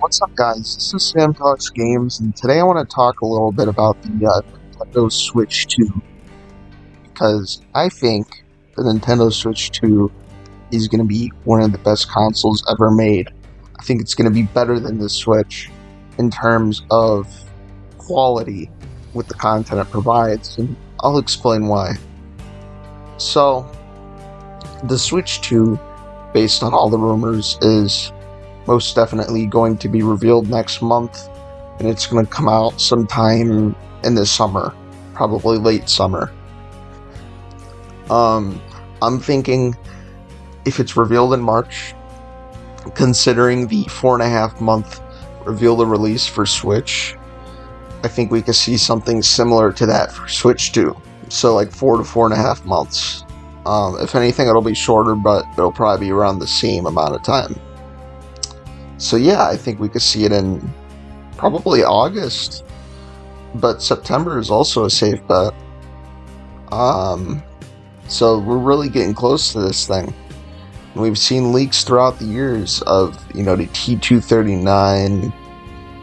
What's up, guys? This is Sam Talks Games, and today I want to talk a little bit about the Nintendo Switch 2, because I think the Nintendo Switch 2 is going to be one of the best consoles ever made. I think it's going to be better than the Switch in terms of quality with the content it provides, and I'll explain why. So, the Switch 2, based on all the rumors, is most definitely going to be revealed next month, and it's going to come out sometime in the summer, probably late summer. I'm thinking if it's revealed in March, considering the 4.5 month reveal to release for Switch, I think we could see something similar to that for Switch 2. So like 4 to 4.5 months. If anything, it'll be shorter, but it'll probably be around the same amount of time. So yeah, I think we could see it in probably August, but September is also a safe bet. So we're really getting close to this thing. We've seen leaks throughout the years of, the T239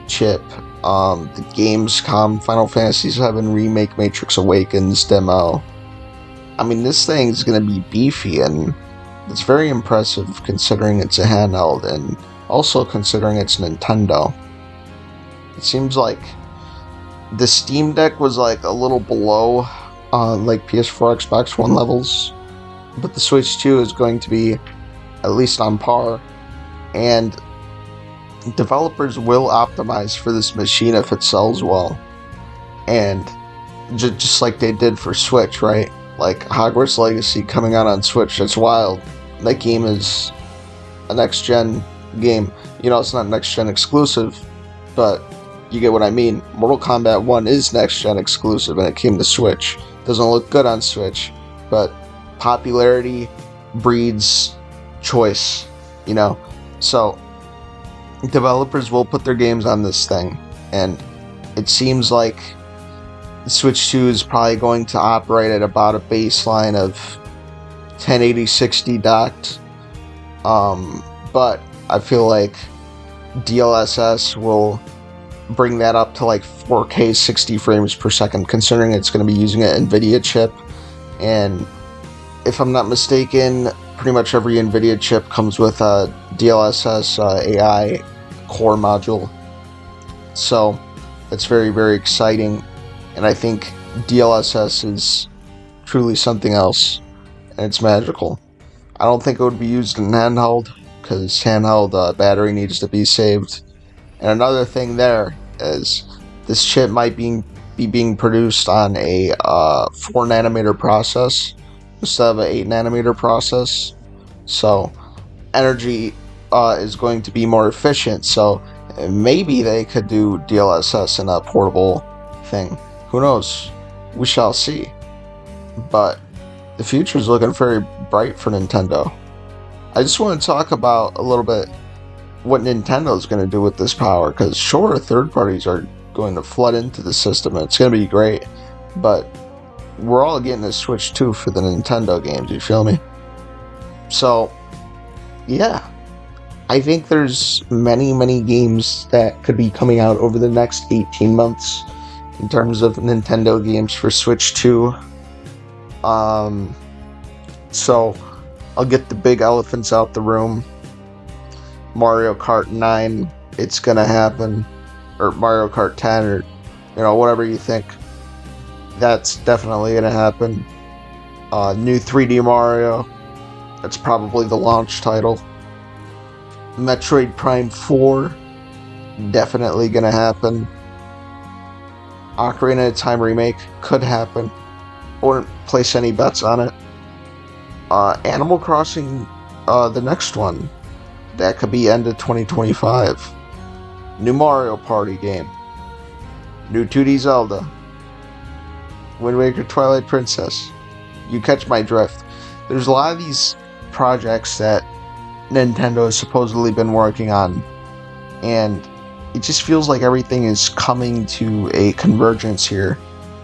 chip, the Gamescom Final Fantasy VII Remake Matrix Awakens demo. I mean, this thing's going to be beefy, and it's very impressive considering it's a handheld, and also considering it's Nintendo. It seems like the Steam Deck was like a little below like PS4, Xbox One levels, but the Switch 2 is going to be at least on par, and developers will optimize for this machine if it sells well, and just like they did for Switch, right? Like Hogwarts Legacy coming out on Switch, that's wild. That game is a next-gen game. It's not next-gen exclusive, but you get what I mean. Mortal Kombat 1 is next-gen exclusive, and it came to Switch. Doesn't look good on Switch, but popularity breeds choice, So, developers will put their games on this thing, and it seems like the Switch 2 is probably going to operate at about a baseline of 1080-60 docked, but I feel like DLSS will bring that up to like 4K 60 frames per second, considering it's going to be using an NVIDIA chip. And if I'm not mistaken, pretty much every NVIDIA chip comes with a DLSS AI core module. So it's very, very exciting. And I think DLSS is truly something else, and it's magical. I don't think it would be used in handheld, because handheld battery needs to be saved. And another thing there is this chip might be being produced on a 4nm process instead of an 8nm process. So energy is going to be more efficient. So maybe they could do DLSS in a portable thing. Who knows? We shall see. But the future is looking very bright for Nintendo. I just want to talk about a little bit what Nintendo's going to do with this power, because sure, third parties are going to flood into the system, and it's going to be great, but we're all getting a Switch 2 for the Nintendo games, you feel me? So, yeah, I think there's many, many games that could be coming out over the next 18 months in terms of Nintendo games for Switch 2. So I'll get the big elephants out the room. Mario Kart 9, it's gonna happen, or Mario Kart 10, or whatever you think. That's definitely gonna happen. New 3D Mario, that's probably the launch title. Metroid Prime 4, definitely gonna happen. Ocarina of Time remake could happen. Wouldn't place any bets on it. Animal Crossing, the next one, that could be end of 2025. New Mario Party game. New 2D Zelda. Wind Waker Twilight Princess. You catch my drift. There's a lot of these projects that Nintendo has supposedly been working on, and it just feels like everything is coming to a convergence here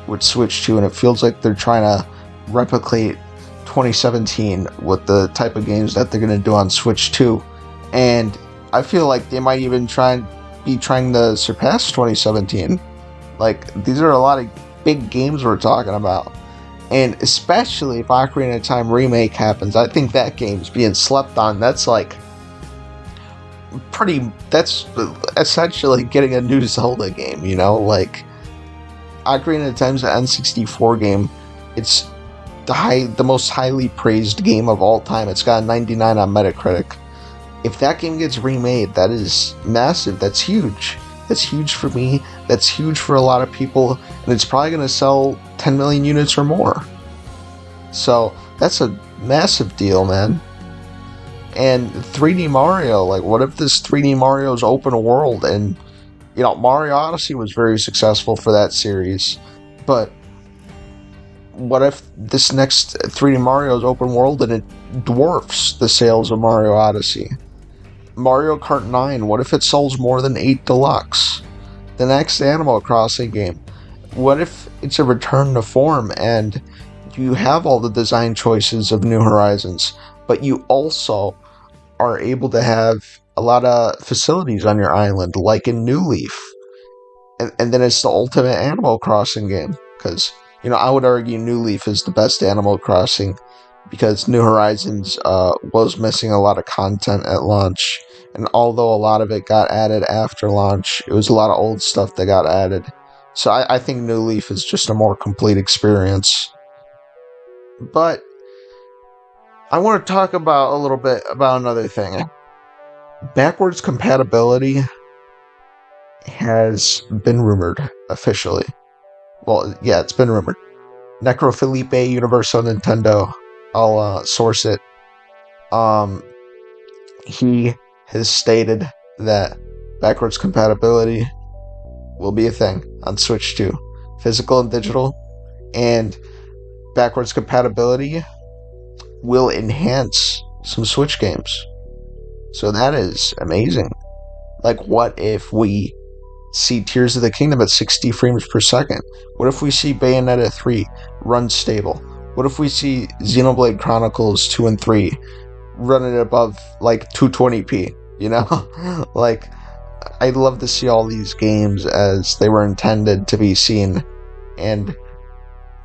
with Switch 2, and it feels like they're trying to replicate 2017 with the type of games that they're going to do on Switch 2. And I feel like they might even try and be trying to surpass 2017. Like, these are a lot of big games we're talking about. And especially if Ocarina of Time Remake happens, I think that game's being slept on. That's like that's essentially getting a new Zelda game, you know? Like, Ocarina of Time's an N64 game. It's the most highly praised game of all time. It's got a 99 on Metacritic. If that game gets remade, that is massive. That's huge. That's huge for me. That's huge for a lot of people. And it's probably going to sell 10 million units or more. So that's a massive deal, man. And 3D Mario, like, what if this 3D Mario's open world? And, you know, Mario Odyssey was very successful for that series. But what if this next 3D Mario's open world and it dwarfs the sales of Mario Odyssey? Mario Kart 9, what if it sells more than 8 Deluxe? The next Animal Crossing game, what if it's a return to form and you have all the design choices of New Horizons, but you also are able to have a lot of facilities on your island, like in New Leaf? And then it's the ultimate Animal Crossing game, because, you know, I would argue New Leaf is the best Animal Crossing, because New Horizons was missing a lot of content at launch, and although a lot of it got added after launch, it was a lot of old stuff that got added. So I think New Leaf is just a more complete experience. But I want to talk about a little bit about another thing. Backwards compatibility has been rumored officially. Well, yeah, it's been rumored. Necrofilipe, Universal Nintendo, I'll source it. He has stated that backwards compatibility will be a thing on Switch 2. Physical and digital. And backwards compatibility will enhance some Switch games. So that is amazing. Like, what if we see Tears of the Kingdom at 60 frames per second? What if we see Bayonetta 3 run stable? What if we see Xenoblade Chronicles 2 and 3 running above, like, 220p, you know? Like, I'd love to see all these games as they were intended to be seen, and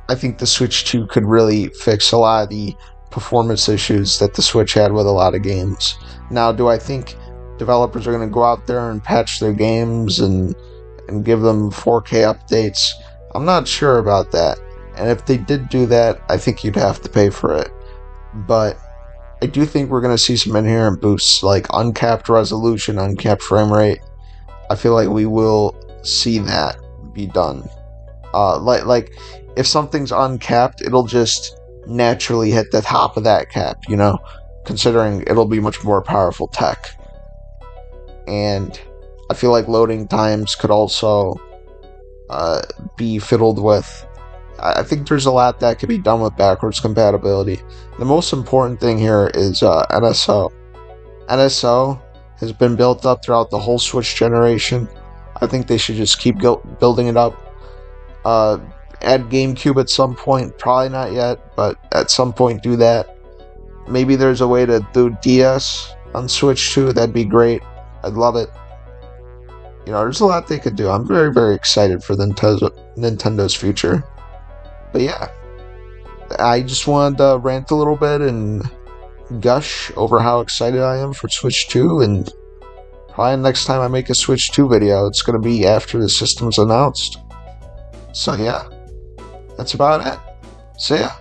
I think the Switch 2 could really fix a lot of the performance issues that the Switch had with a lot of games. Now, do I think developers are going to go out there and patch their games and give them 4K updates? I'm not sure about that. And if they did do that, I think you'd have to pay for it. But I do think we're going to see some inherent boosts, like uncapped resolution, uncapped frame rate. I feel like we will see that be done. Like if something's uncapped, it'll just naturally hit the top of that cap, you know, considering it'll be much more powerful tech. And I feel like loading times could also be fiddled with. I think there's a lot that could be done with backwards compatibility. The most important thing here is NSO. NSO has been built up throughout the whole Switch generation. I think they should just keep building it up. Add GameCube at some point, probably not yet, but at some point do that. Maybe there's a way to do DS on Switch too, that'd be great. I'd love it. You know, there's a lot they could do. I'm very, very excited for Nintendo's future. But yeah, I just wanted to rant a little bit and gush over how excited I am for Switch 2, and probably next time I make a Switch 2 video, it's going to be after the system's announced. So yeah, that's about it. See ya.